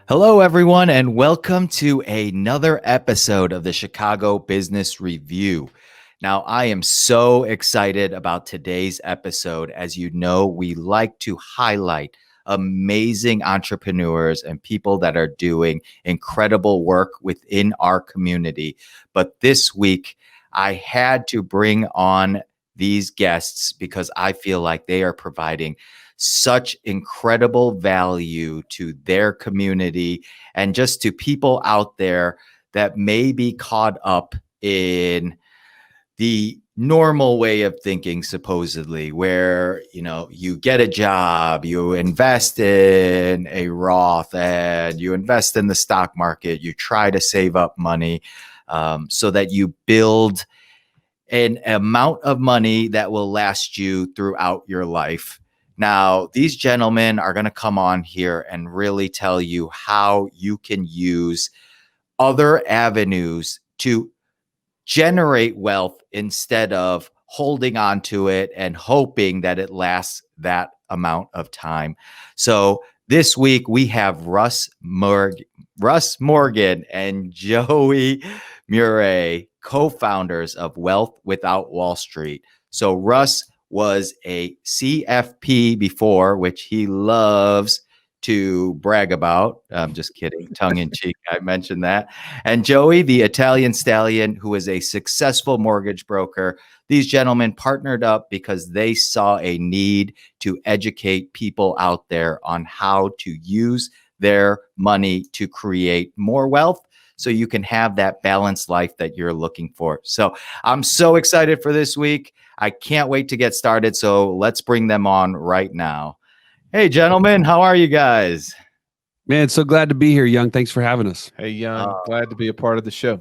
Hello, everyone, and welcome to another episode of the Chicago Business Review. Now, I am so excited about today's episode. As you know, we like to highlight amazing entrepreneurs and people that are doing incredible work within our community. But this week, I had to bring on these guests because I feel like they are providing such incredible value to their community and just to people out there that may be caught up in the normal way of thinking, supposedly, where you get a job, you invest in a Roth, and you invest in the stock market, you try to save up money so that you build an amount of money that will last you throughout your life. Now, these gentlemen are going to come on here and really tell you how you can use other avenues to generate wealth instead of holding on to it and hoping that it lasts that amount of time. So this week we have Russ Morgan and Joey Mure, co-founders of Wealth Without Wall Street. So Russ was a CFP before, which he loves to brag about. I'm just kidding, tongue in cheek. I mentioned that. And Joey, the Italian stallion, who is a successful mortgage broker. These gentlemen partnered up because they saw a need to educate people out there on how to use their money to create more wealth so you can have that balanced life that you're looking for. So I'm so excited for this week. I can't wait to get started. So let's bring them on right now. Hey, gentlemen, how are you guys? Man, so glad to be here, Young. Thanks for having us. Hey, Young, glad to be a part of the show.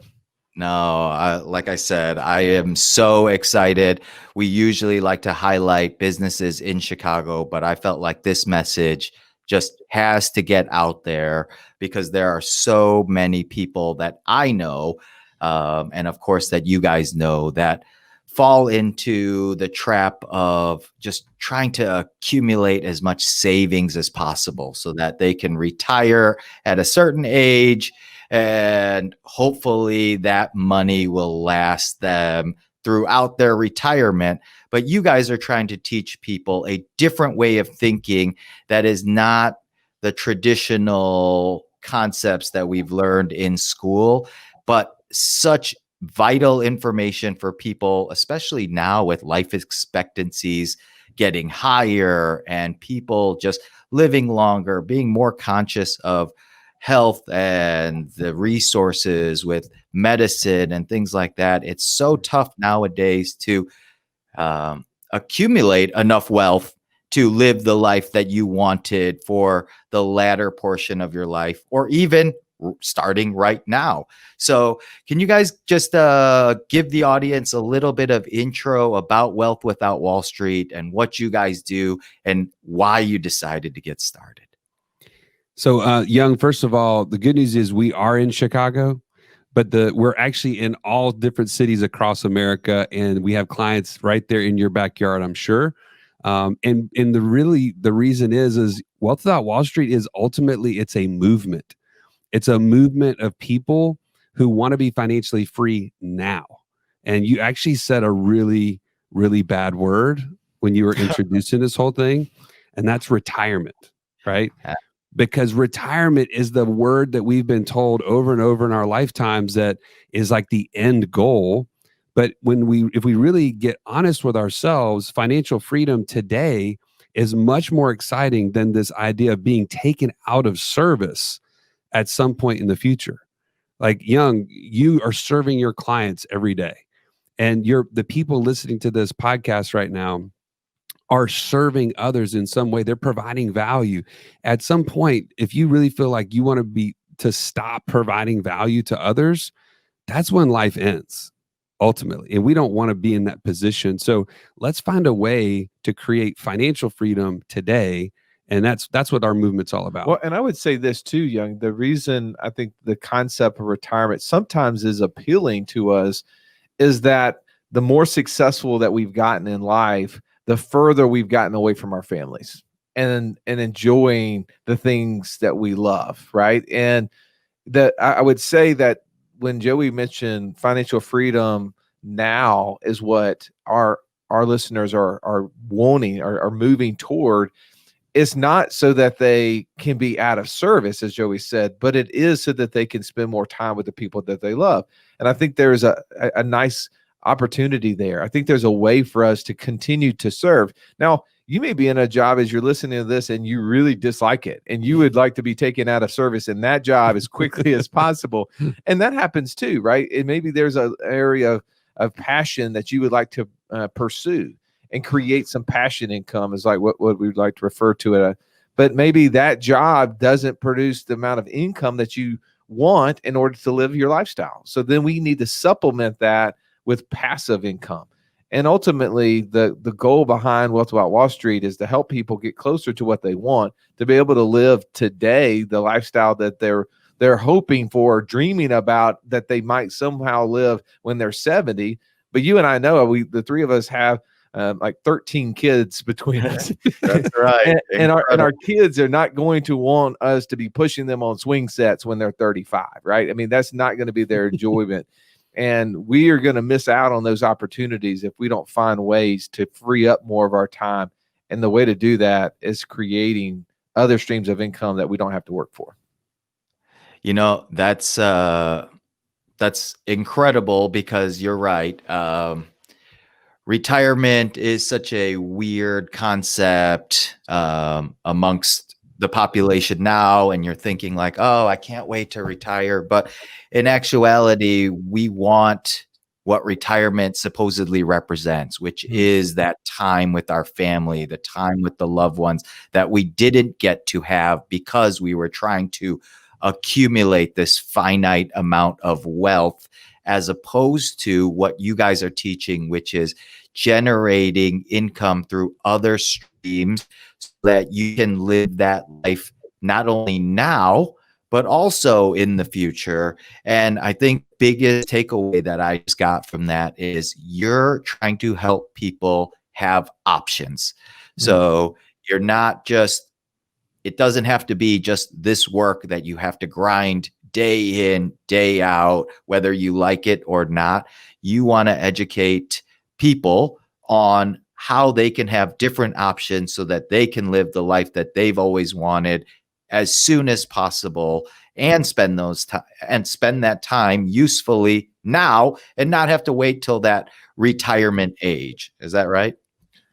No, like I said, I am so excited. We usually like to highlight businesses in Chicago, but I felt like this message just has to get out there because there are so many people that I know, and of course that you guys know, that fall into the trap of just trying to accumulate as much savings as possible so that they can retire at a certain age, and hopefully that money will last them throughout their retirement. But you guys are trying to teach people a different way of thinking that is not the traditional concepts that we've learned in school, but such vital information for people, especially now with life expectancies getting higher and people just living longer, being more conscious of health and the resources with medicine and things like that. It's so tough nowadays to accumulate enough wealth to live the life that you wanted for the latter portion of your life, or even starting right now. So can you guys just give the audience a little bit of intro about Wealth Without Wall Street and what you guys do and why you decided to get started? So, Young, first of all, the good news is we are in Chicago, but we're actually in all different cities across America, and we have clients right there in your backyard, I'm sure. And the reason is Wealth Without Wall Street is ultimately, it's a movement. It's a movement of people who want to be financially free now. And you actually said a really, really bad word when you were introducing this whole thing, and that's retirement, right? Because retirement is the word that we've been told over and over in our lifetimes that is like the end goal. But if we really get honest with ourselves, financial freedom today is much more exciting than this idea of being taken out of service at some point in the future. Like, Young, you are serving your clients every day, and the people listening to this podcast right now are serving others in some way. They're providing value. At some point, if you really feel like you want to stop providing value to others, that's when life ends ultimately. And we don't want to be in that position. So let's find a way to create financial freedom today. And that's what our movement's all about. Well, and I would say this too, Young. The reason I think the concept of retirement sometimes is appealing to us is that the more successful that we've gotten in life, the further we've gotten away from our families. and enjoying the things that we love, right? And that I would say that when Joey mentioned financial freedom now is what our listeners are wanting, are moving toward. It's not so that they can be out of service, as Joey said, but it is so that they can spend more time with the people that they love. And I think there's a nice opportunity there. I think there's a way for us to continue to serve. Now, you may be in a job as you're listening to this and you really dislike it and you would like to be taken out of service in that job as quickly as possible. And that happens too, right? And maybe there's an area of passion that you would like to pursue and create some passion income is like what we'd like to refer to it. But maybe that job doesn't produce the amount of income that you want in order to live your lifestyle. So then we need to supplement that with passive income. And ultimately, the goal behind Wealth About Wall Street is to help people get closer to what they want, to be able to live today the lifestyle that they're hoping for, dreaming about, that they might somehow live when they're 70. But you and I know, the three of us have like 13 kids between us. That's right. and our kids are not going to want us to be pushing them on swing sets when they're 35, right? I mean, that's not going to be their enjoyment. And we are going to miss out on those opportunities if we don't find ways to free up more of our time. And the way to do that is creating other streams of income that we don't have to work for. You know, that's incredible, because you're right. Retirement is such a weird concept amongst the population now, and you're thinking like, oh, I can't wait to retire. But in actuality, we want what retirement supposedly represents, which is that time with our family, the time with the loved ones that we didn't get to have because we were trying to accumulate this finite amount of wealth, as opposed to what you guys are teaching, which is generating income through other streams so that you can live that life not only now, but also in the future. And I think biggest takeaway that I just got from that is you're trying to help people have options. So you're not just, it doesn't have to be just this work that you have to grind day in, day out, whether you like it or not. You want to educate people on how they can have different options so that they can live the life that they've always wanted as soon as possible, and spend that time usefully now and not have to wait till that retirement age. Is that right?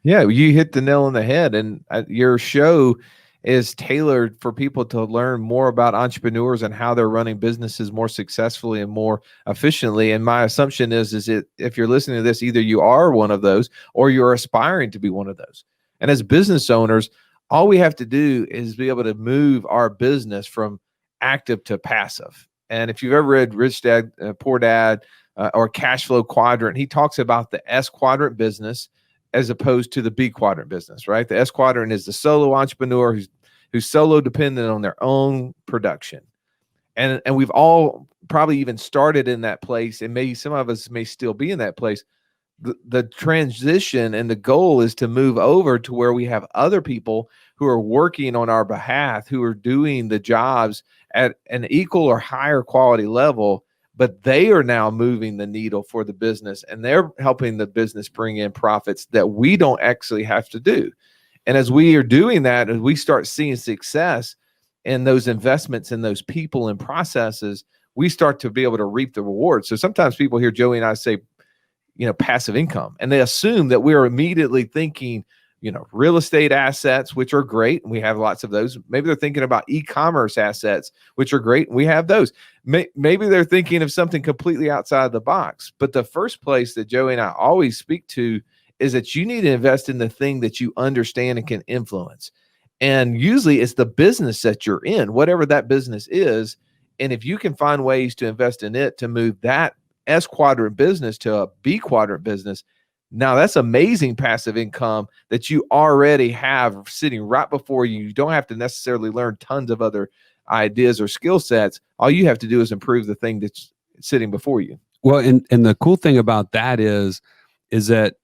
Yeah, you hit the nail on the head. And your show is tailored for people to learn more about entrepreneurs and how they're running businesses more successfully and more efficiently. And my assumption is if you're listening to this, either you are one of those or you're aspiring to be one of those. And as business owners, all we have to do is be able to move our business from active to passive. And if you've ever read Rich Dad, Poor Dad, or Cash Flow Quadrant, he talks about the S quadrant business as opposed to the B quadrant business, right? The S quadrant is the solo entrepreneur who's solo dependent on their own production. And we've all probably even started in that place, and maybe some of us may still be in that place. The transition and the goal is to move over to where we have other people who are working on our behalf, who are doing the jobs at an equal or higher quality level, but they are now moving the needle for the business, and they're helping the business bring in profits that we don't actually have to do. And as we are doing that, as we start seeing success in those investments in those people and processes, we start to be able to reap the rewards. So sometimes people hear Joey and I say, passive income, and they assume that we're immediately thinking, real estate assets, which are great, and we have lots of those. Maybe they're thinking about e-commerce assets, which are great, and we have those. Maybe they're thinking of something completely outside the box. But the first place that Joey and I always speak to is that you need to invest in the thing that you understand and can influence. And usually it's the business that you're in, whatever that business is. And if you can find ways to invest in it to move that S quadrant business to a B quadrant business, now that's amazing passive income that you already have sitting right before you. You don't have to necessarily learn tons of other ideas or skill sets. All you have to do is improve the thing that's sitting before you. Well, and the cool thing about that is that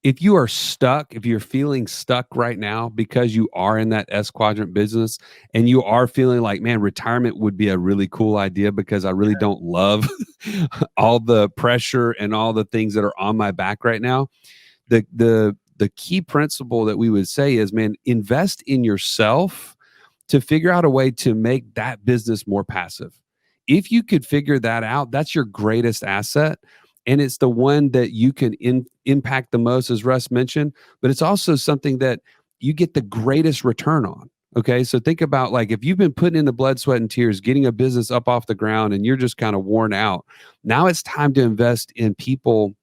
if you are stuck, if you're feeling stuck right now because you are in that S quadrant business and you are feeling like, man, retirement would be a really cool idea because I really don't love all the pressure and all the things that are on my back right now. The key principle that we would say is, man, invest in yourself to figure out a way to make that business more passive. If you could figure that out, that's your greatest asset. And it's the one that you can impact the most, as Russ mentioned, but it's also something that you get the greatest return on. Okay. So think about, like, if you've been putting in the blood, sweat, and tears, getting a business up off the ground and you're just kind of worn out. Now it's time to invest in people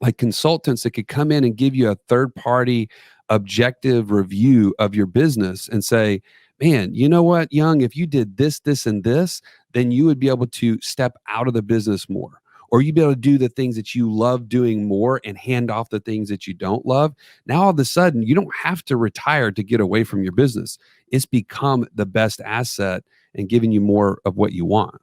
like consultants that could come in and give you a third party objective review of your business and say, man, you know what, Young, if you did this, this, and this, then you would be able to step out of the business more, or you'd be able to do the things that you love doing more and hand off the things that you don't love. Now, all of a sudden, you don't have to retire to get away from your business. It's become the best asset and giving you more of what you want.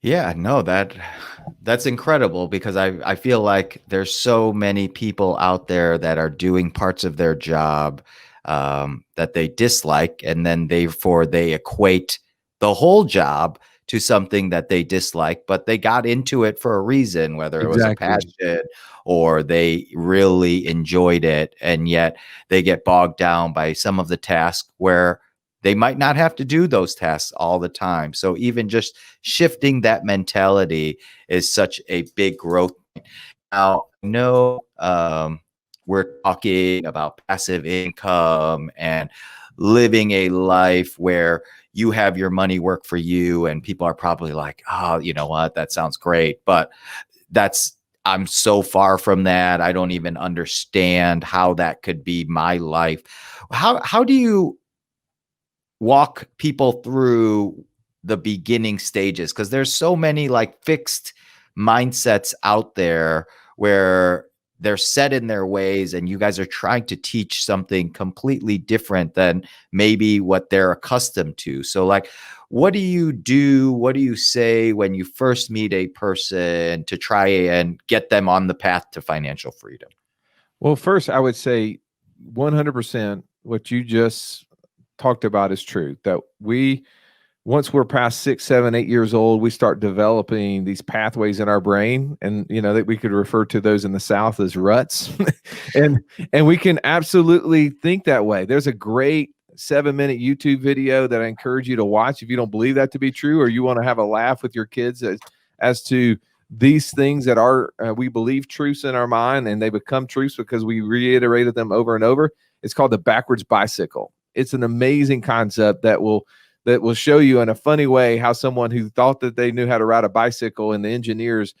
Yeah, no, that's incredible, because I feel like there's so many people out there that are doing parts of their job that they dislike, and then therefore they equate the whole job to something that they dislike, but they got into it for a reason, whether it was a Exactly. passion or they really enjoyed it, and yet they get bogged down by some of the tasks where they might not have to do those tasks all the time. So even just shifting that mentality is such a big growth. Now, no, we're talking about passive income and living a life where you have your money work for you, and people are probably like, oh, you know what, that sounds great, but I'm so far from that. I don't even understand how that could be my life. How do you walk people through the beginning stages? Because there's so many like fixed mindsets out there where they're set in their ways, and you guys are trying to teach something completely different than maybe what they're accustomed to. So like, what do you do? What do you say when you first meet a person to try and get them on the path to financial freedom? Well, first, I would say 100% what you just talked about is true. That once we're past 6, 7, 8 years old, we start developing these pathways in our brain, and that we could refer to those in the South as ruts, and we can absolutely think that way. There's a great 7-minute YouTube video that I encourage you to watch if you don't believe that to be true, or you want to have a laugh with your kids as to these things that are we believe truths in our mind, and they become truths because we reiterated them over and over. It's called the backwards bicycle. It's an amazing concept that will show you in a funny way how someone who thought that they knew how to ride a bicycle, and the engineers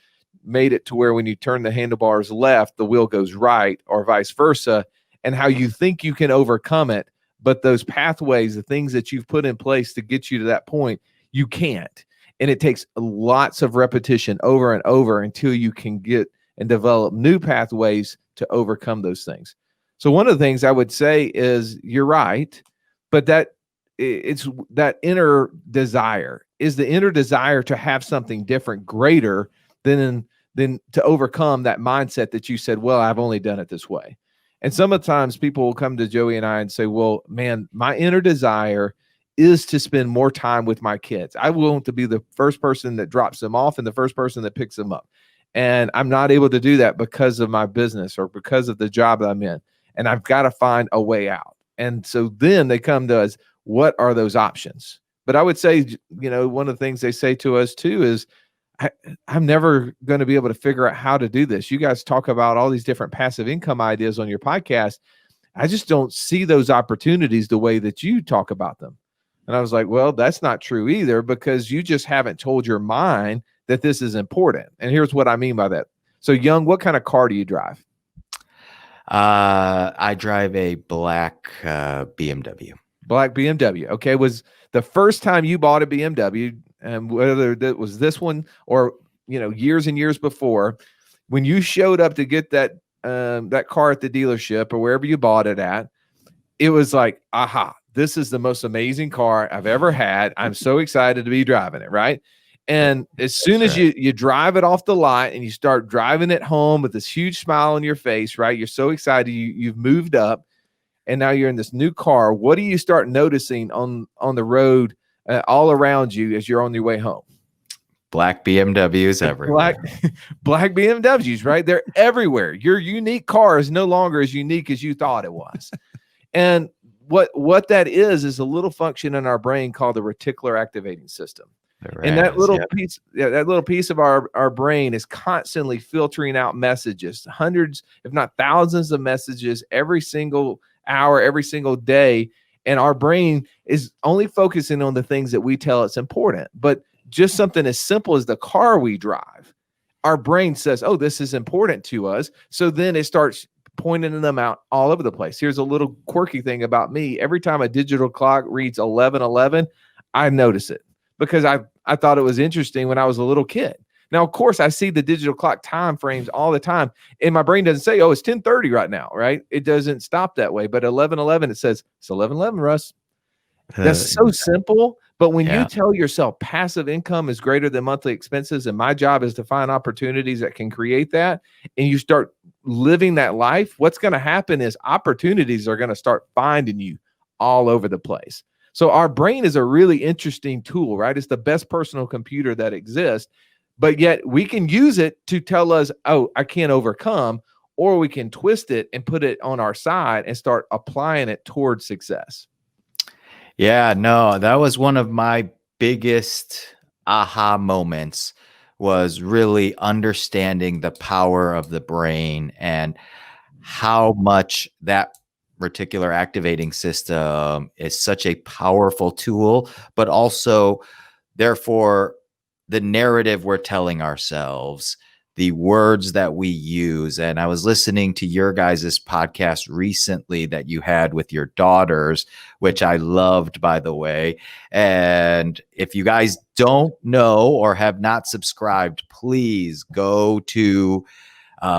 made it to where when you turn the handlebars left, the wheel goes right, or vice versa, and how you think you can overcome it. But those pathways, the things that you've put in place to get you to that point, you can't. And it takes lots of repetition over and over until you can get and develop new pathways to overcome those things. So one of the things I would say is, you're right, but it's that inner desire. Is the inner desire to have something different, greater than to overcome that mindset that you said, well, I've only done it this way. And sometimes people will come to Joey and I and say, well, man, my inner desire is to spend more time with my kids. I want to be the first person that drops them off and the first person that picks them up. And I'm not able to do that because of my business or because of the job that I'm in. And I've got to find a way out. And so then they come to us, what are those options? But I would say, one of the things they say to us too is, I'm never going to be able to figure out how to do this. You guys talk about all these different passive income ideas on your podcast. I just don't see those opportunities the way that you talk about them. And I was like, well, that's not true either, because you just haven't told your mind that this is important. And here's what I mean by that. So, Young, what kind of car do you drive? I drive a black BMW. Black BMW. Okay. Was the first time you bought a BMW, and whether that was this one or, years and years before, when you showed up to get that car at the dealership or wherever you bought it at, it was like, aha, this is the most amazing car I've ever had. I'm so excited to be driving it. Right. And as soon as you drive it off the lot and you start driving it home with this huge smile on your face, right? You're so excited. You've moved up and now you're in this new car. What do you start noticing on the road all around you as you're on your way home? Black BMWs everywhere. Black BMWs, right? They're everywhere. Your unique car is no longer as unique as you thought it was. And what that is a little function in our brain called the reticular activating system. And that little piece, that little piece of our brain is constantly filtering out messages, hundreds, if not thousands of messages every single hour, every single day. And our brain is only focusing on the things that we tell it's important. But just something as simple as the car we drive, our brain says, oh, this is important to us. So then it starts pointing them out all over the place. Here's a little quirky thing about me. Every time a digital clock reads 11:11, I notice it because I thought it was interesting when I was a little kid. Now, of course, I see the digital clock time frames all the time, and my brain doesn't say, oh, it's 10:30 right now, right? It doesn't stop that way. But 11:11, it says, it's 11:11, Russ. That's so simple. But when you tell yourself passive income is greater than monthly expenses, and my job is to find opportunities that can create that, and you start living that life, what's going to happen is opportunities are going to start finding you all over the place. So our brain is a really interesting tool, right? It's the best personal computer that exists, but yet we can use it to tell us, oh, I can't overcome, or we can twist it and put it on our side and start applying it towards success. Yeah, no, that was one of my biggest aha moments, was really understanding the power of the brain and how much that reticular activating system is such a powerful tool, but also, therefore, the narrative we're telling ourselves, the words that we use. And I was listening to your guys' podcast recently that you had with your daughters, which I loved, by the way. And if you guys don't know or have not subscribed, please go to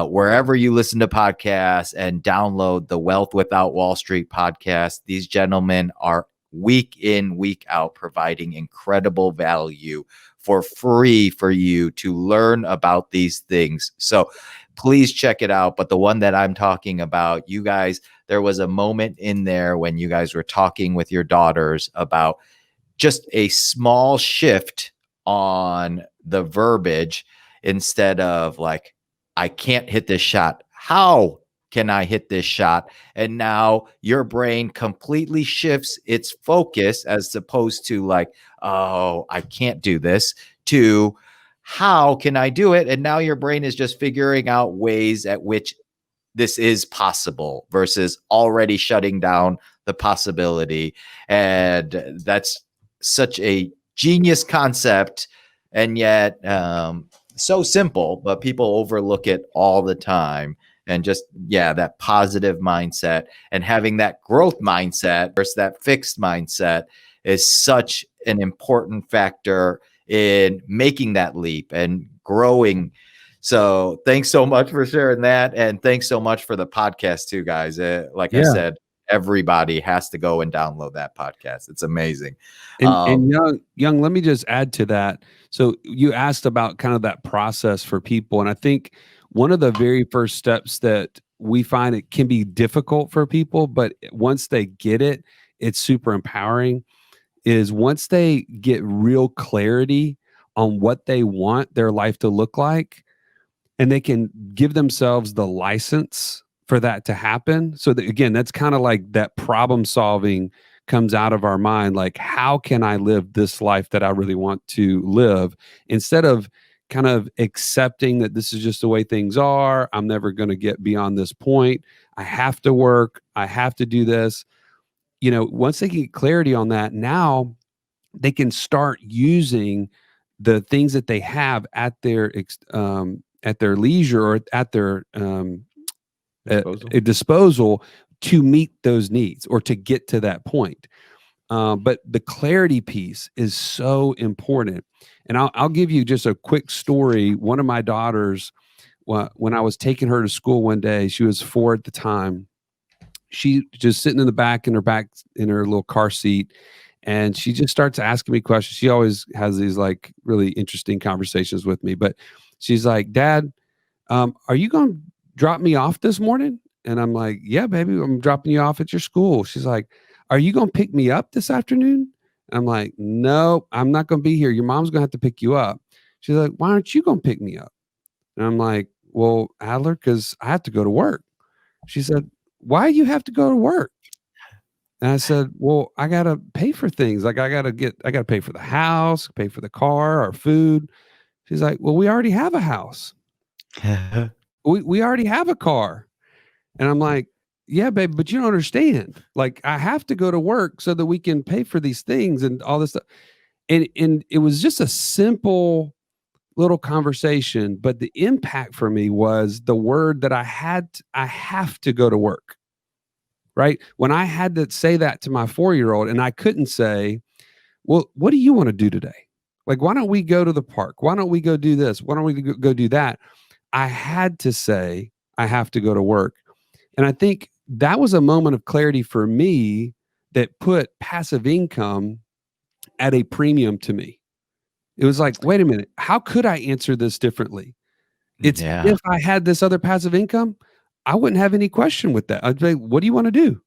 wherever you listen to podcasts and download the Wealth Without Wall Street podcast. These gentlemen are week in, week out, providing incredible value for free for you to learn about these things. So please check it out. But the one that I'm talking about, you guys, there was a moment in there when you guys were talking with your daughters about just a small shift on the verbiage. Instead of like, I can't hit this shot, how can I hit this shot? And now your brain completely shifts its focus, as opposed to like, oh, I can't do this, to how can I do it? And now your brain is just figuring out ways at which this is possible versus already shutting down the possibility. And that's such a genius concept. And yet, so simple, but people overlook it all the time. And just, that positive mindset and having that growth mindset versus that fixed mindset is such an important factor in making that leap and growing. So thanks so much for sharing that. And thanks so much for the podcast too, guys. Like I said, everybody has to go and download that podcast. It's amazing. And young, let me just add to that. So you asked about kind of that process for people. And I think one of the very first steps that we find, it can be difficult for people, but once they get it, it's super empowering, is once they get real clarity on what they want their life to look like, and they can give themselves the license for that to happen. So that, again, that's kind of like that problem solving comes out of our mind. Like, how can I live this life that I really want to live, instead of kind of accepting that this is just the way things are. I'm never going to get beyond this point. I have to work. I have to do this. Once they get clarity on that, now they can start using the things that they have at their leisure, or at their disposal to meet those needs or to get to that point. But the clarity piece is so important. And I'll give you just a quick story. One of my daughters, when I was taking her to school one day, she was 4 at the time. She just sitting in her little car seat. And she just starts asking me questions. She always has these like really interesting conversations with me. But she's like, Dad, are you going to drop me off this morning? And I'm like, yeah, baby, I'm dropping you off at your school. She's like, are you going to pick me up this afternoon? And I'm like, no, I'm not going to be here. Your mom's going to have to pick you up. She's like, why aren't you going to pick me up? And I'm like, well, Adler, because I have to go to work. She said, why do you have to go to work? And I said, well, I got to pay for things. Like I got to pay for the house, pay for the car, our food. She's like, well, we already have a house. We already have a car. And I'm like, yeah, babe, but you don't understand. Like I have to go to work so that we can pay for these things and all this stuff. And it was just a simple little conversation, but the impact for me was the word that I have to go to work. Right? When I had to say that to my 4-year-old and I couldn't say, well, what do you want to do today? Like, why don't we go to the park? Why don't we go do this? Why don't we go do that? I had to say, I have to go to work. And I think that was a moment of clarity for me that put passive income at a premium to me. It was like, wait a minute, how could I answer this differently? It's if I had this other passive income, I wouldn't have any question with that. I'd say, what do you want to do?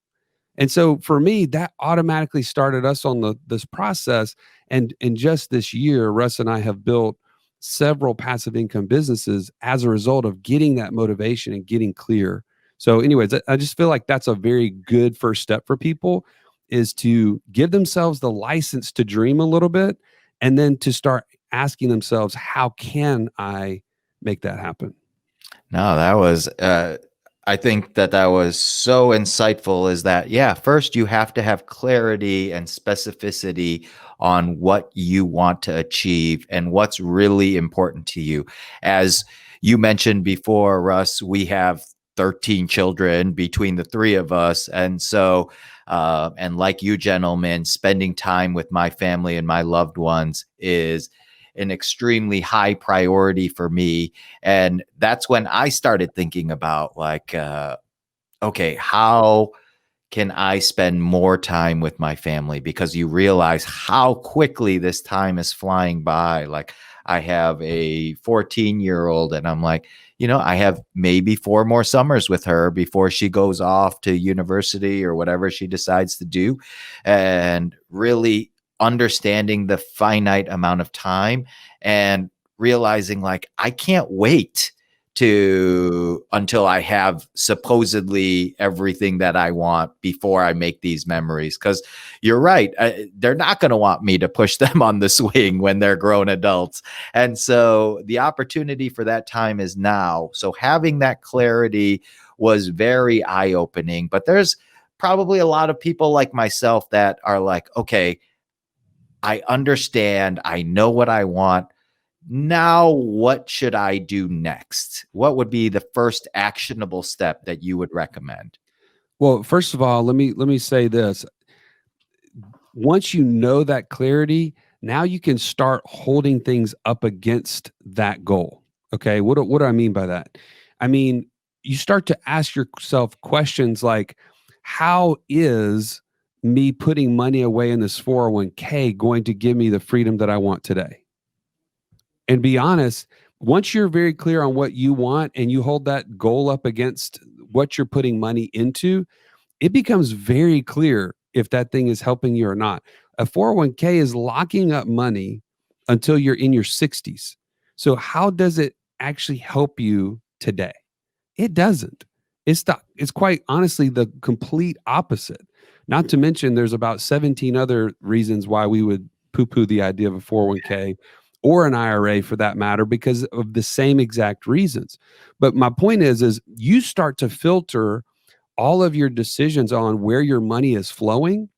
And so for me, that automatically started us on this process. And in just this year, Russ and I have built several passive income businesses as a result of getting that motivation and getting clear. So anyways, I just feel like that's a very good first step for people, is to give themselves the license to dream a little bit and then to start asking themselves, how can I make that happen? No, that was, I think that was so insightful, is that, yeah, first you have to have clarity and specificity on what you want to achieve and what's really important to you. As you mentioned before, Russ, we have 13 children between the three of us. And so, and like you gentlemen, spending time with my family and my loved ones is an extremely high priority for me. And that's when I started thinking about like, okay, how can I spend more time with my family? Because you realize how quickly this time is flying by. Like I have a 14-year-old and I'm like, I have maybe 4 more summers with her before she goes off to university or whatever she decides to do. And really understanding the finite amount of time and realizing like I can't wait until I have supposedly everything that I want before I make these memories. Because you're right, they're not going to want me to push them on the swing when they're grown adults. And so the opportunity for that time is now. So having that clarity was very eye-opening. But there's probably a lot of people like myself that are like, okay, I understand, I know what I want. Now, what should I do next? What would be the first actionable step that you would recommend? Well, first of all, let me say this. Once you know that clarity, now you can start holding things up against that goal. Okay. What do I mean by that? I mean, you start to ask yourself questions like, how is me putting money away in this 401k going to give me the freedom that I want today? And be honest, once you're very clear on what you want and you hold that goal up against what you're putting money into, it becomes very clear if that thing is helping you or not. A 401k is locking up money until you're in your 60s. So how does it actually help you today? It doesn't. It's quite honestly the complete opposite. Not to mention there's about 17 other reasons why we would poo-poo the idea of a 401k or an IRA for that matter, because of the same exact reasons. But my point is you start to filter all of your decisions on where your money is flowing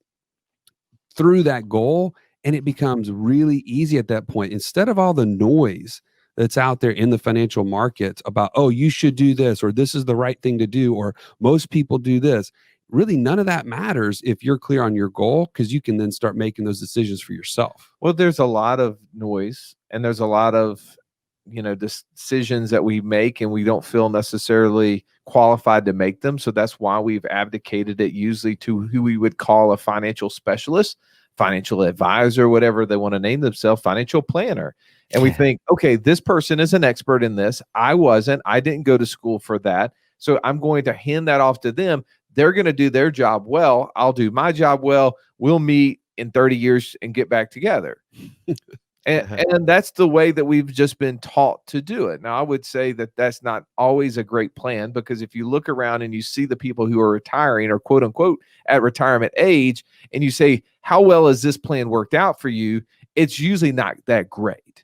through that goal. And it becomes really easy at that point. Instead of all the noise that's out there in the financial markets about, oh, you should do this, or this is the right thing to do, or most people do this. Really, none of that matters if you're clear on your goal, because you can then start making those decisions for yourself. Well, there's a lot of noise and there's a lot of, decisions that we make and we don't feel necessarily qualified to make them. So that's why we've abdicated it usually to who we would call a financial specialist financial advisor, whatever they want to name themselves, financial planner. And we think, okay, this person is an expert in this. I wasn't. I didn't go to school for that. So I'm going to hand that off to them. They're going to do their job well. I'll do my job well. We'll meet in 30 years and get back together. And that's the way that we've just been taught to do it. Now, I would say that that's not always a great plan, because if you look around and you see the people who are retiring, or quote unquote at retirement age, and you say, how well has this plan worked out for you? It's usually not that great.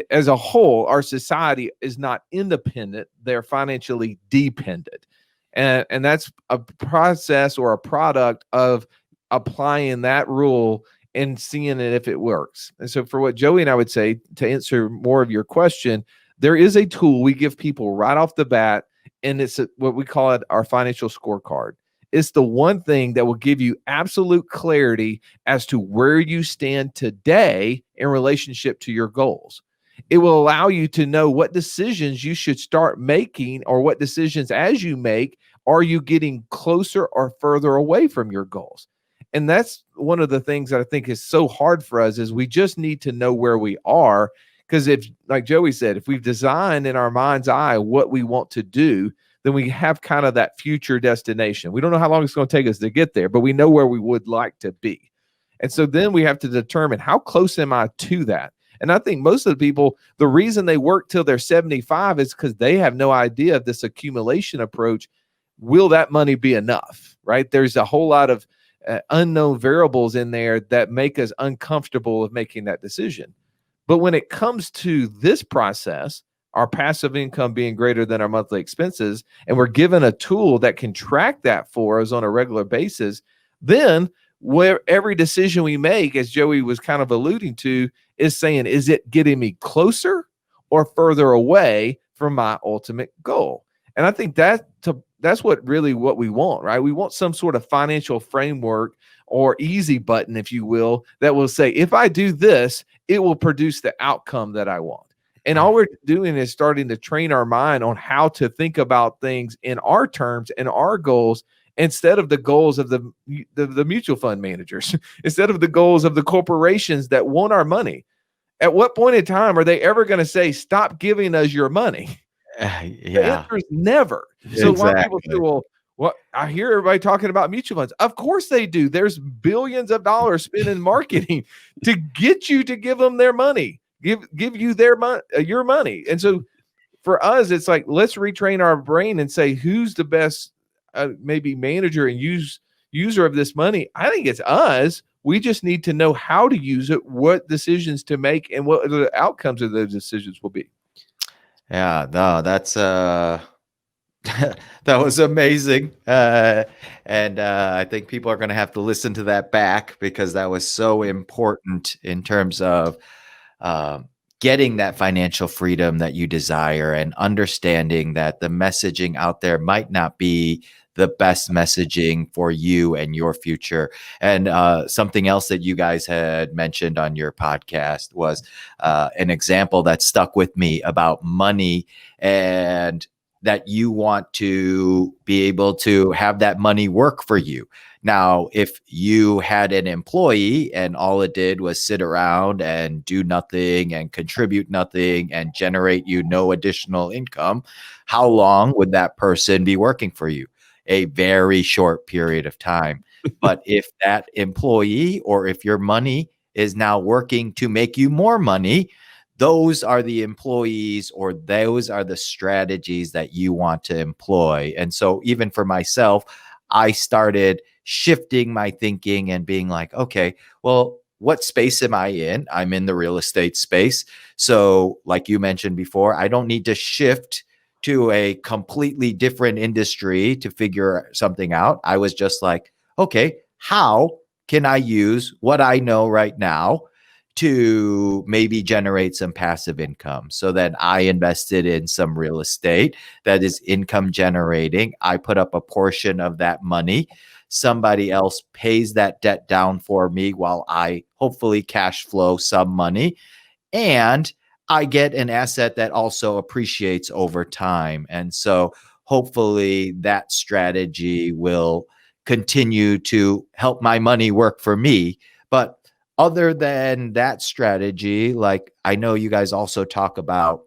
As a whole, our society is not independent. They're financially dependent. And that's a process or a product of applying that rule and seeing it if it works. And so for what Joey and I would say, to answer more of your question, there is a tool we give people right off the bat, and it's what we call it our financial scorecard. It's the one thing that will give you absolute clarity as to where you stand today in relationship to your goals. It will allow you to know what decisions you should start making, or what decisions as you make, are you getting closer or further away from your goals? And that's one of the things that I think is so hard for us, is we just need to know where we are. Because if, like Joey said, if we've designed in our mind's eye what we want to do, then we have kind of that future destination. We don't know how long it's going to take us to get there, but we know where we would like to be. And so then we have to determine, how close am I to that? And I think most of the people, the reason they work till they're 75 is because they have no idea of this accumulation approach. Will that money be enough, right? There's a whole lot of unknown variables in there that make us uncomfortable of making that decision. But when it comes to this process, our passive income being greater than our monthly expenses, and we're given a tool that can track that for us on a regular basis, then where every decision we make, as Joey was kind of alluding to, is saying, is it getting me closer or further away from my ultimate goal? And I think that's what we want, right? We want some sort of financial framework or easy button, if you will, that will say, if I do this, it will produce the outcome that I want. And all we're doing is starting to train our mind on how to think about things in our terms and our goals, instead of the goals of the mutual fund managers, instead of the goals of the corporations that want our money. At what point in time are they ever going to say, stop giving us your money? The answer is never. So why people say, well, I hear everybody talking about mutual funds. Of course they do. There's billions of dollars spent in marketing to get you to give them their money, give you their money, your money. And so for us, it's like, let's retrain our brain and say, who's the best maybe manager and user of this money? I think it's us. We just need to know how to use it, what decisions to make, and what the outcomes of those decisions will be. Yeah, no, that's that was amazing. And I think people are going to have to listen to that back, because that was so important in terms of getting that financial freedom that you desire, and understanding that the messaging out there might not be the best messaging for you and your future. And something else that you guys had mentioned on your podcast was an example that stuck with me about money, and that you want to be able to have that money work for you. Now, if you had an employee and all it did was sit around and do nothing and contribute nothing and generate you no additional income, how long would that person be working for you? A very short period of time. But if that employee, or if your money is now working to make you more money, those are the employees, or those are the strategies that you want to employ. And so even for myself, I started shifting my thinking and being like, okay, well, what space am I in? I'm in the real estate space. So like you mentioned before, I don't need to shift to a completely different industry to figure something out. I was just like, okay, how can I use what I know right now to maybe generate some passive income? So then I invested in some real estate that is income generating. I put up a portion of that money. Somebody else pays that debt down for me while I hopefully cash flow some money. And I get an asset that also appreciates over time. And so hopefully that strategy will continue to help my money work for me. But other than that strategy, like I know you guys also talk about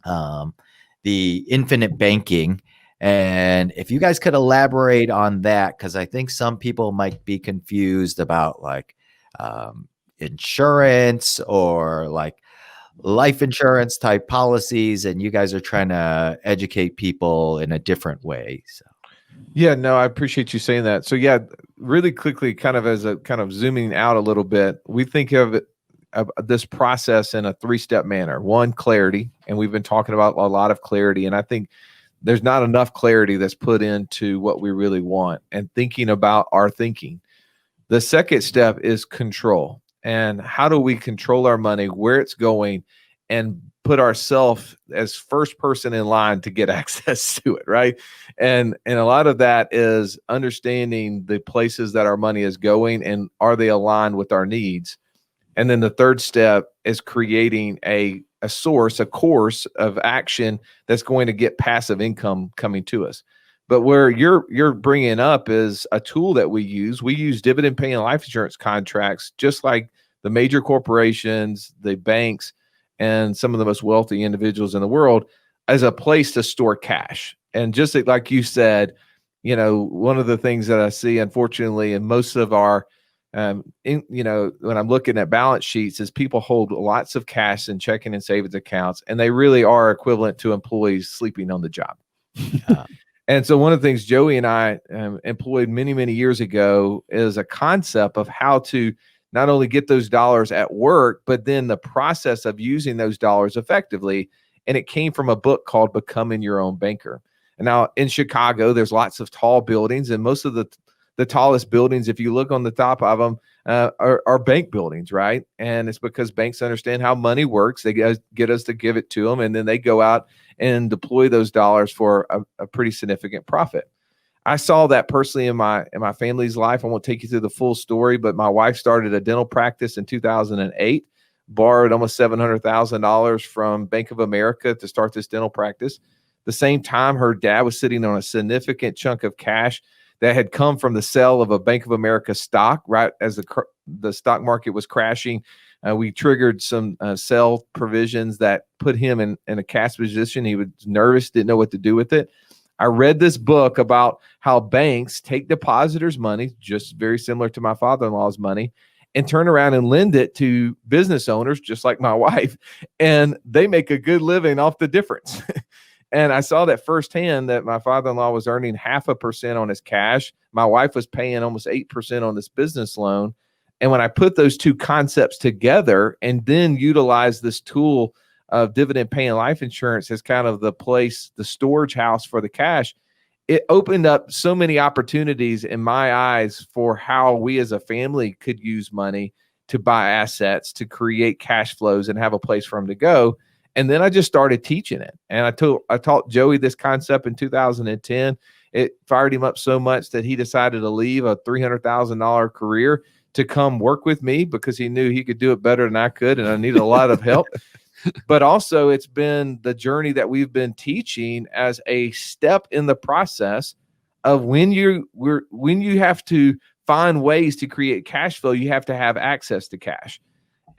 um, the infinite banking. And if you guys could elaborate on that, because I think some people might be confused about like um, insurance or like life insurance type policies, and you guys are trying to educate people in a different way. So, Yeah, no, I appreciate you saying that. So yeah, really quickly, kind of as a kind of zooming out a little bit, we think of it of this process in a three-step manner. One, clarity, and we've been talking about a lot of clarity, and I think there's not enough clarity that's put into what we really want and thinking about our thinking. The second step is control. And how do we control our money, where it's going, and put ourselves as first person in line to get access to it, right? And a lot of that is understanding the places that our money is going and are they aligned with our needs. And then the third step is creating a source, a course of action that's going to get passive income coming to us. But where you're bringing up is a tool that we use. We use dividend paying life insurance contracts, just like the major corporations, the banks, and some of the most wealthy individuals in the world, as a place to store cash. And just like you said, one of the things that I see, unfortunately, in most of our when I'm looking at balance sheets, is people hold lots of cash in checking and savings accounts, and they really are equivalent to employees sleeping on the job. And so one of the things Joey and I employed many, many years ago is a concept of how to not only get those dollars at work, but then the process of using those dollars effectively. And it came from a book called Becoming Your Own Banker. And now in Chicago, there's lots of tall buildings, and most of the tallest buildings, if you look on the top of them, are bank buildings, right? And it's because banks understand how money works. They get us to give it to them, and then they go out and deploy those dollars for a pretty significant profit. I saw that personally in my family's life. I won't take you through the full story, but my wife started a dental practice in 2008, borrowed almost $700,000 from Bank of America to start this dental practice. The same time, her dad was sitting on a significant chunk of cash that had come from the sale of a Bank of America stock right as the stock market was crashing. We triggered some sell provisions that put him in a cash position. He was nervous, didn't know what to do with it. I read this book about how banks take depositors' money, just very similar to my father-in-law's money, and turn around and lend it to business owners, just like my wife, and they make a good living off the difference. And I saw that firsthand, that my father-in-law was earning 0.5% on his cash. My wife was paying almost 8% on this business loan. And when I put those two concepts together and then utilize this tool of dividend paying life insurance as kind of the place, the storage house for the cash, it opened up so many opportunities in my eyes for how we as a family could use money to buy assets, to create cash flows and have a place for them to go. And then I just started teaching it. And I taught Joey this concept in 2010. It fired him up so much that he decided to leave a $300,000 career to come work with me, because he knew he could do it better than I could, and I needed a lot of help. But also, it's been the journey that we've been teaching as a step in the process of when you have to find ways to create cash flow, you have to have access to cash.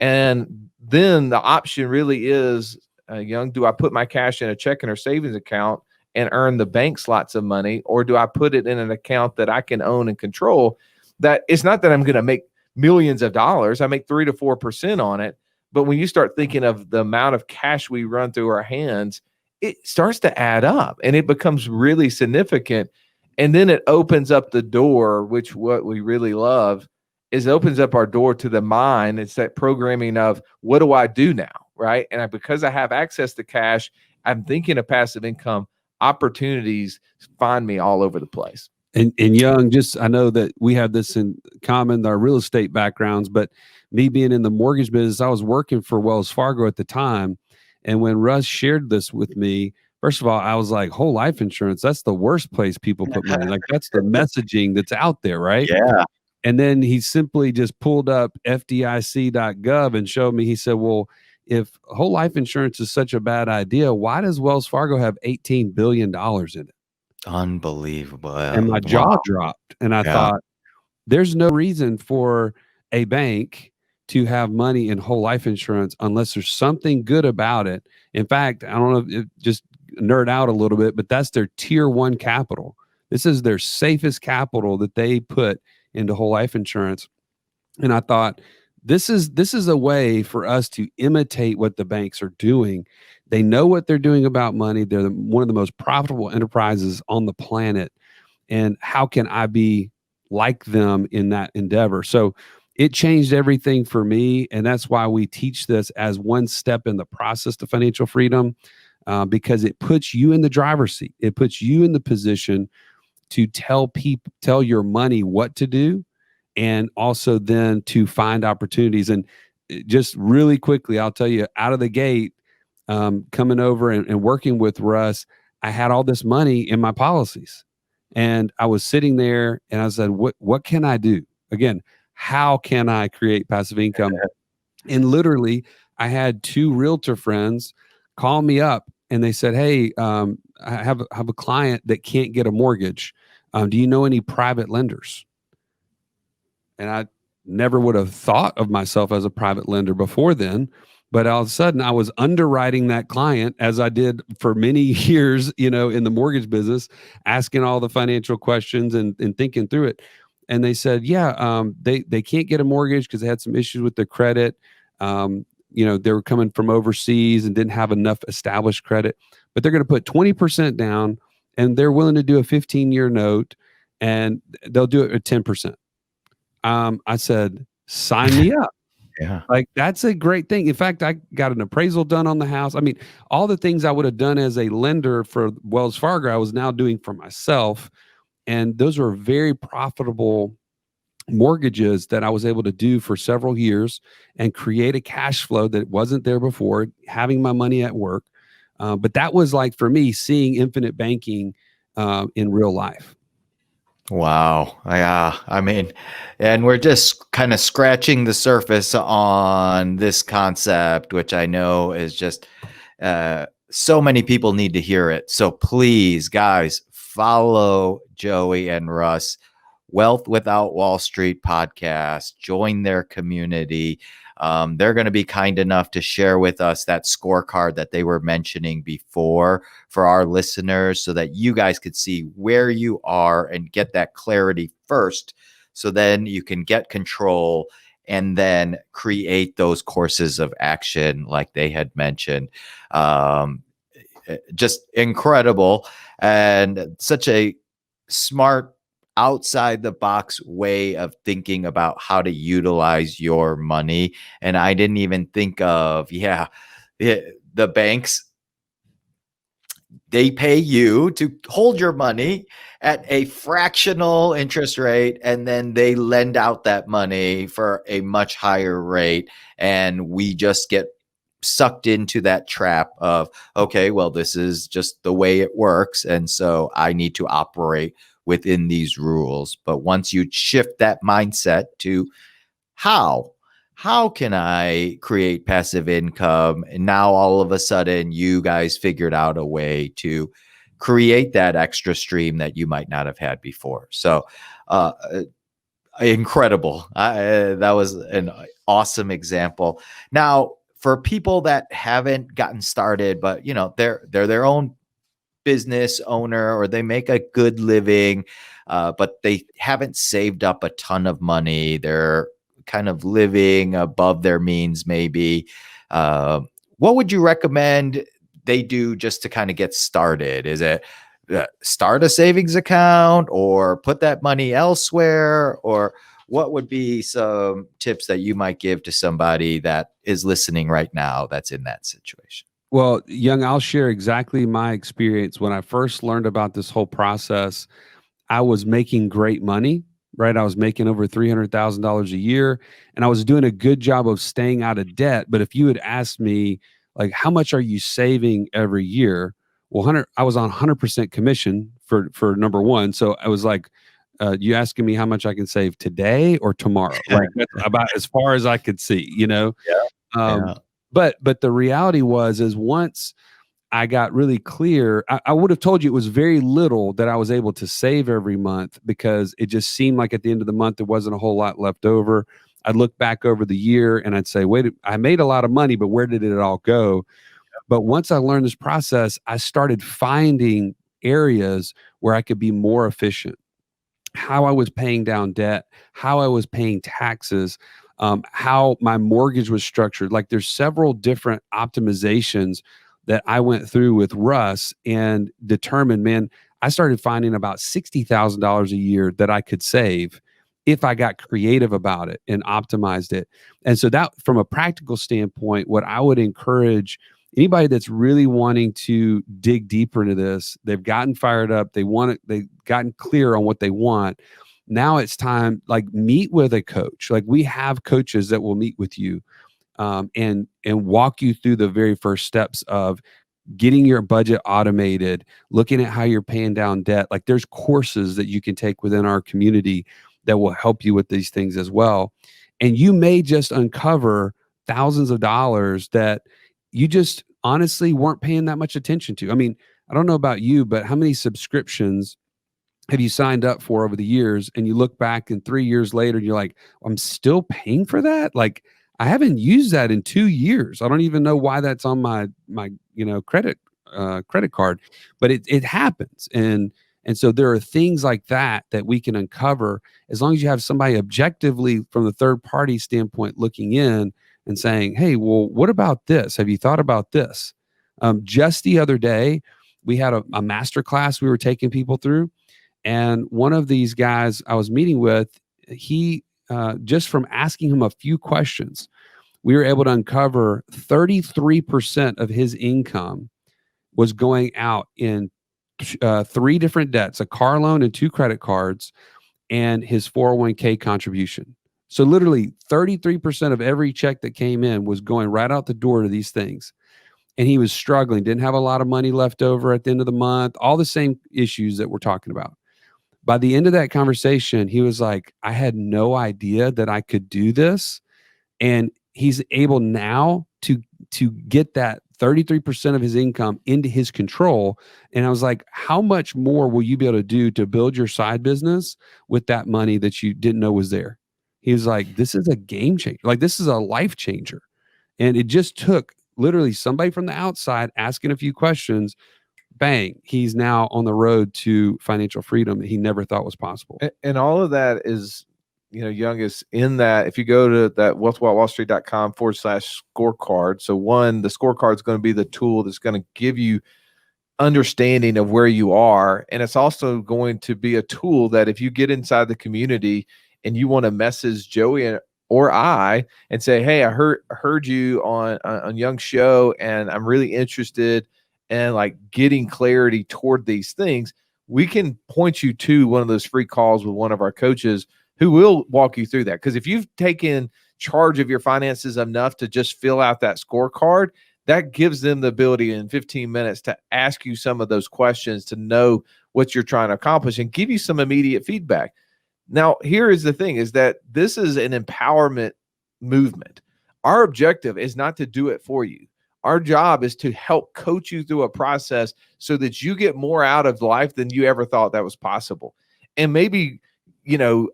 And then the option really is, Young, do I put my cash in a checking or savings account and earn the banks lots of money, or do I put it in an account that I can own and control? That it's not that I'm going to make millions of dollars. I make 3 to 4% on it. But when you start thinking of the amount of cash we run through our hands, it starts to add up and it becomes really significant. And then it opens up the door, which what we really love is it opens up our door to the mind. It's that programming of, what do I do now? Right. And because I have access to cash, I'm thinking of passive income. Opportunities find me all over the place. And Young, just I know that we have this in common, our real estate backgrounds, but me being in the mortgage business, I was working for Wells Fargo at the time. And when Russ shared this with me, first of all, I was like, whole life insurance, that's the worst place people put money. Like, that's the messaging that's out there, right? Yeah. And then he simply just pulled up FDIC.gov and showed me, he said, well, if whole life insurance is such a bad idea, why does Wells Fargo have $18 billion in it? Unbelievable. And my jaw dropped. And I thought, there's no reason for a bank to have money in whole life insurance unless there's something good about it. In fact, I don't know if just nerd out a little bit, but that's their tier one capital. This is their safest capital that they put into whole life insurance. And I thought, this is a way for us to imitate what the banks are doing. They know what they're doing about money. They're one of the most profitable enterprises on the planet. And how can I be like them in that endeavor? So it changed everything for me. And that's why we teach this as one step in the process to financial freedom, because it puts you in the driver's seat. It puts you in the position to tell your money what to do, and also then to find opportunities. And just really quickly, I'll tell you, out of the gate, coming over and working with Russ, I had all this money in my policies. And I was sitting there and I said, what can I do? Again, how can I create passive income? And literally, I had 2 realtor friends call me up and they said, hey, I have a client that can't get a mortgage. Do you know any private lenders? And I never would have thought of myself as a private lender before then. But all of a sudden, I was underwriting that client as I did for many years, in the mortgage business, asking all the financial questions and thinking through it. And they said, yeah, they can't get a mortgage because they had some issues with their credit. They were coming from overseas and didn't have enough established credit, but they're going to put 20% down and they're willing to do a 15-year note and they'll do it at 10%. I said, sign me up. Yeah. Like, that's a great thing. In fact, I got an appraisal done on the house. I mean, all the things I would have done as a lender for Wells Fargo, I was now doing for myself. And those were very profitable mortgages that I was able to do for several years and create a cash flow that wasn't there before, having my money at work. But that was like, for me, seeing infinite banking in real life. Wow. Yeah. I mean, and we're just kind of scratching the surface on this concept, which I know is just so many people need to hear it. So please, guys, follow Joey and Russ, Wealth Without Wall Street podcast. Join their community. They're going to be kind enough to share with us that scorecard that they were mentioning before for our listeners so that you guys could see where you are and get that clarity first. So then you can get control and then create those courses of action like they had mentioned. Just incredible and such a smart, outside the box way of thinking about how to utilize your money. And I didn't even think of, the banks, they pay you to hold your money at a fractional interest rate, and then they lend out that money for a much higher rate. And we just get sucked into that trap of, okay, well, this is just the way it works. And so I need to operate within these rules. But once you shift that mindset to how can I create passive income? And now all of a sudden you guys figured out a way to create that extra stream that you might not have had before. So incredible. That was an awesome example. Now, for people that haven't gotten started, but they're their own business owner or they make a good living, but they haven't saved up a ton of money. They're kind of living above their means, maybe. What would you recommend they do just to kind of get started? Is it start a savings account or put that money elsewhere? Or what would be some tips that you might give to somebody that is listening right now that's in that situation? Well, Young, I'll share exactly my experience. When I first learned about this whole process, I was making great money, right? I was making over $300,000 a year, and I was doing a good job of staying out of debt. But if you had asked me, like, how much are you saving every year? Well, I was on 100% commission for number one. So I was like, you asking me how much I can save today or tomorrow? Like, that's about as far as I could see, Yeah. But the reality is once I got really clear, I would have told you it was very little that I was able to save every month because it just seemed like at the end of the month, there wasn't a whole lot left over. I'd look back over the year and I'd say, wait, I made a lot of money, but where did it all go? But once I learned this process, I started finding areas where I could be more efficient, how I was paying down debt, how I was paying taxes, how my mortgage was structured. Like there's several different optimizations that I went through with Russ and determined, man, I started finding about $60,000 a year that I could save if I got creative about it and optimized it. And so that from a practical standpoint, what I would encourage anybody that's really wanting to dig deeper into this, they've gotten fired up, they've gotten clear on what they want. Now it's time, like meet with a coach. Like we have coaches that will meet with you and walk you through the very first steps of getting your budget automated, looking at how you're paying down debt. Like there's courses that you can take within our community that will help you with these things as well. And you may just uncover thousands of dollars that you just honestly weren't paying that much attention to. I mean, I don't know about you, but how many subscriptions have you signed up for over the years? And you look back and 3 years later, and you're like, I'm still paying for that? Like, I haven't used that in 2 years. I don't even know why that's on my credit card, but it happens. And so there are things like that we can uncover as long as you have somebody objectively from the third party standpoint looking in and saying, hey, well, what about this? Have you thought about this? Just the other day, we had a master class we were taking people through. And one of these guys I was meeting with, he, just from asking him a few questions, we were able to uncover 33% of his income was going out in 3 different debts, a car loan and 2 credit cards, and his 401k contribution. So literally 33% of every check that came in was going right out the door to these things. And he was struggling, didn't have a lot of money left over at the end of the month, all the same issues that we're talking about. By the end of that conversation, he was like, I had no idea that I could do this. And he's able now to get that 33% of his income into his control. And I was like, how much more will you be able to do to build your side business with that money that you didn't know was there? He was like, this is a game changer. Like, this is a life changer. And it just took literally somebody from the outside asking a few questions. Bang, he's now on the road to financial freedom that he never thought was possible. And all of that is, Young, is in that. If you go to that wealthwithoutwallstreet.com/scorecard. So one, the scorecard is going to be the tool that's going to give you understanding of where you are. And it's also going to be a tool that if you get inside the community and you want to message Joey or I and say, hey, I heard you on Young's show, and I'm really interested in like getting clarity toward these things, we can point you to one of those free calls with one of our coaches who will walk you through that. Because if you've taken charge of your finances enough to just fill out that scorecard, that gives them the ability in 15 minutes to ask you some of those questions to know what you're trying to accomplish and give you some immediate feedback. Now, here is the thing, is that this is an empowerment movement. Our objective is not to do it for you. Our job is to help coach you through a process so that you get more out of life than you ever thought that was possible. And maybe,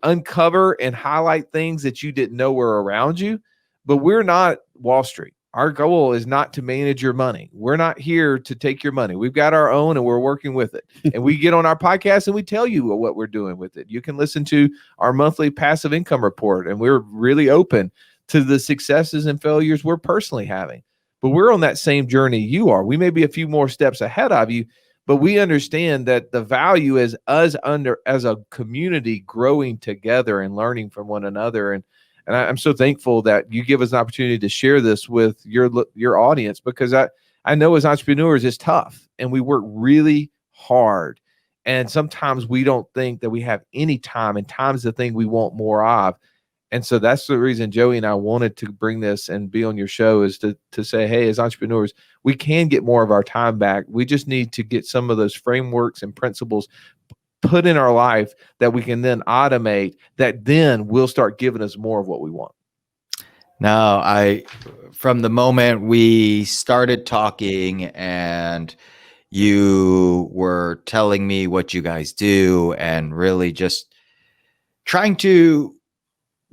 uncover and highlight things that you didn't know were around you. But we're not Wall Street. Our goal is not to manage your money. We're not here to take your money. We've got our own and we're working with it. And we get on our podcast and we tell you what we're doing with it. You can listen to our monthly passive income report, and we're really open to the successes and failures we're personally having. But we're on that same journey you are. We may be a few more steps ahead of you, but we understand that the value is us as a community growing together and learning from one another. And I'm so thankful that you give us an opportunity to share this with your audience, because I know as entrepreneurs it's tough and we work really hard. And sometimes we don't think that we have any time, and time's the thing we want more of. And so that's the reason Joey and I wanted to bring this and be on your show, is to say, hey, as entrepreneurs, we can get more of our time back. We just need to get some of those frameworks and principles put in our life that we can then automate, that then will start giving us more of what we want. Now, from the moment we started talking and you were telling me what you guys do and really just trying to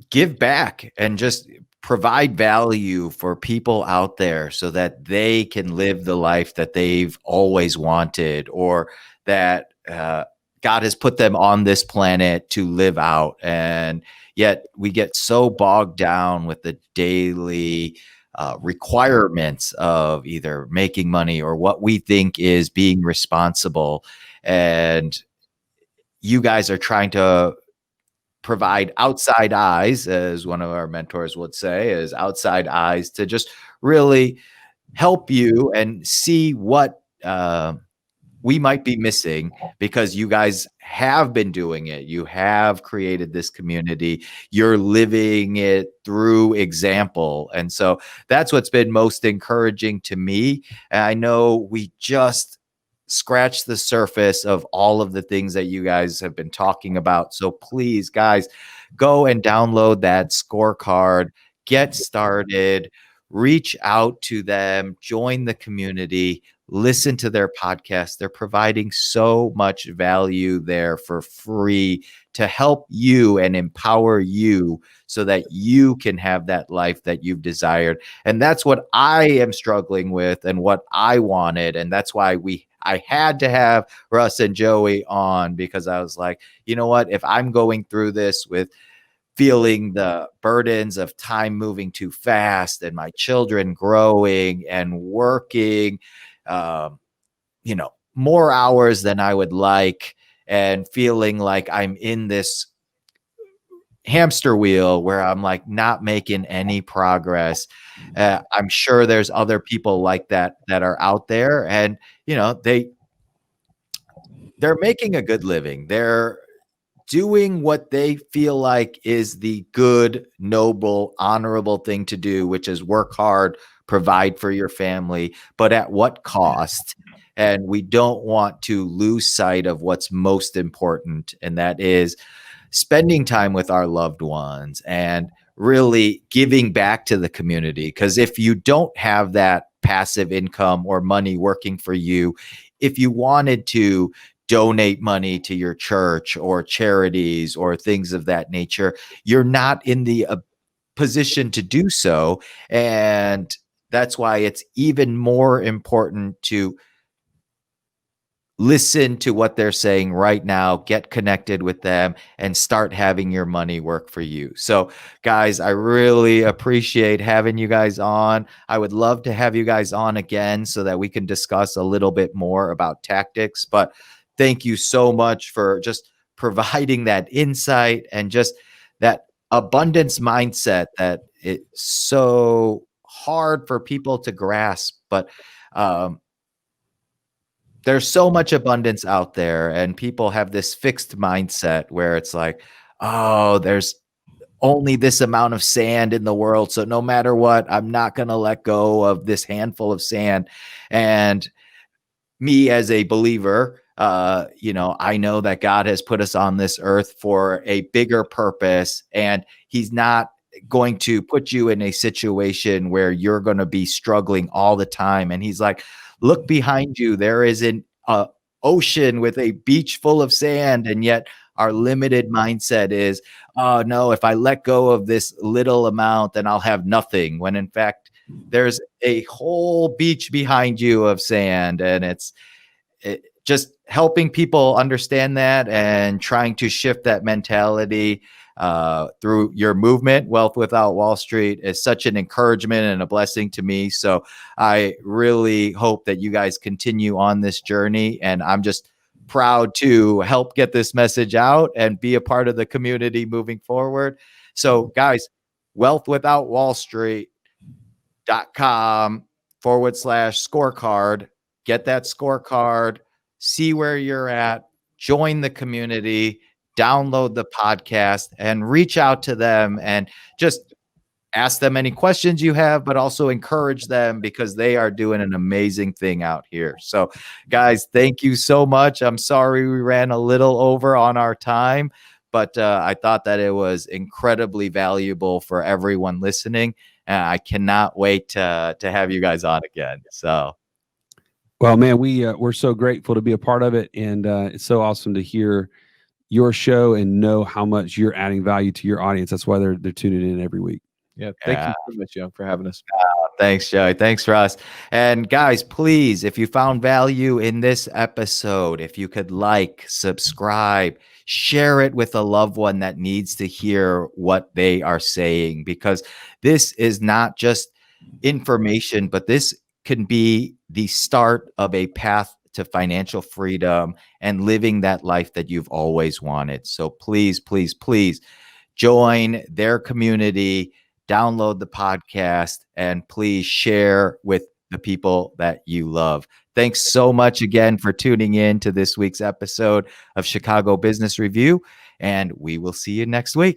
give back and just provide value for people out there so that they can live the life that they've always wanted, or that God has put them on this planet to live out. And yet we get so bogged down with the daily requirements of either making money or what we think is being responsible. And you guys are trying to provide outside eyes, as one of our mentors would say, is outside eyes to just really help you and see what we might be missing, because you guys have been doing it. You have created this community. You're living it through example. And so that's what's been most encouraging to me. And I know we just scratch the surface of all of the things that you guys have been talking about. So please, guys, go and download that scorecard, get started, reach out to them, join the community, listen to their podcast. They're providing so much value there for free to help you and empower you so that you can have that life that you've desired. And that's what I am struggling with and what I wanted. And that's why I had to have Russ and Joey on, because I was like, you know what? If I'm going through this with feeling the burdens of time moving too fast and my children growing and working, more hours than I would like, and feeling like I'm in this hamster wheel where I'm like not making any progress. I'm sure there's other people like that are out there, and they're making a good living. They're doing what they feel like is the good, noble, honorable thing to do, which is work hard, provide for your family, but at what cost? And we don't want to lose sight of what's most important, and that is spending time with our loved ones and really giving back to the community. Because if you don't have that passive income or money working for you, if you wanted to donate money to your church or charities or things of that nature, you're not in the position to do so. And that's why it's even more important to listen to what they're saying right now, get connected with them, and start having your money work for you. So, guys, I really appreciate having you guys on. I would love to have you guys on again so that we can discuss a little bit more about tactics. But thank you so much for just providing that insight and just that abundance mindset that it's so hard for people to grasp. But there's so much abundance out there, and people have this fixed mindset where it's like, oh, there's only this amount of sand in the world, so no matter what, I'm not going to let go of this handful of sand. And me as a believer, I know that God has put us on this earth for a bigger purpose, and he's not going to put you in a situation where you're going to be struggling all the time. And he's like, look behind you. There is an ocean with a beach full of sand. And yet our limited mindset is, oh no, if I let go of this little amount, then I'll have nothing. When in fact, there's a whole beach behind you of sand. And it's just helping people understand that and trying to shift that mentality through your movement. Wealth Without Wall Street is such an encouragement and a blessing to me. So I really hope that you guys continue on this journey, and I'm just proud to help get this message out and be a part of the community moving forward. So guys, wealthwithoutwallstreet.com/scorecard. Get that scorecard, see where you're at, join the community, download the podcast, and reach out to them and just ask them any questions you have, but also encourage them because they are doing an amazing thing out here. So, guys, thank you so much. I'm sorry we ran a little over on our time, but I thought that it was incredibly valuable for everyone listening. And I cannot wait to have you guys on again. So, Well, man, we're so grateful to be a part of it, and it's so awesome to hear your show and know how much you're adding value to your audience. That's why they're tuning in every week. Yeah. Thank you so much, Young, for having us. Thanks, Joey. Thanks, Russ. And guys, please, if you found value in this episode, if you could like, subscribe, share it with a loved one that needs to hear what they are saying, because this is not just information, but this can be the start of a path to financial freedom and living that life that you've always wanted. So please, please, please join their community, download the podcast, and please share with the people that you love. Thanks so much again for tuning in to this week's episode of Chicago Business Review, and we will see you next week.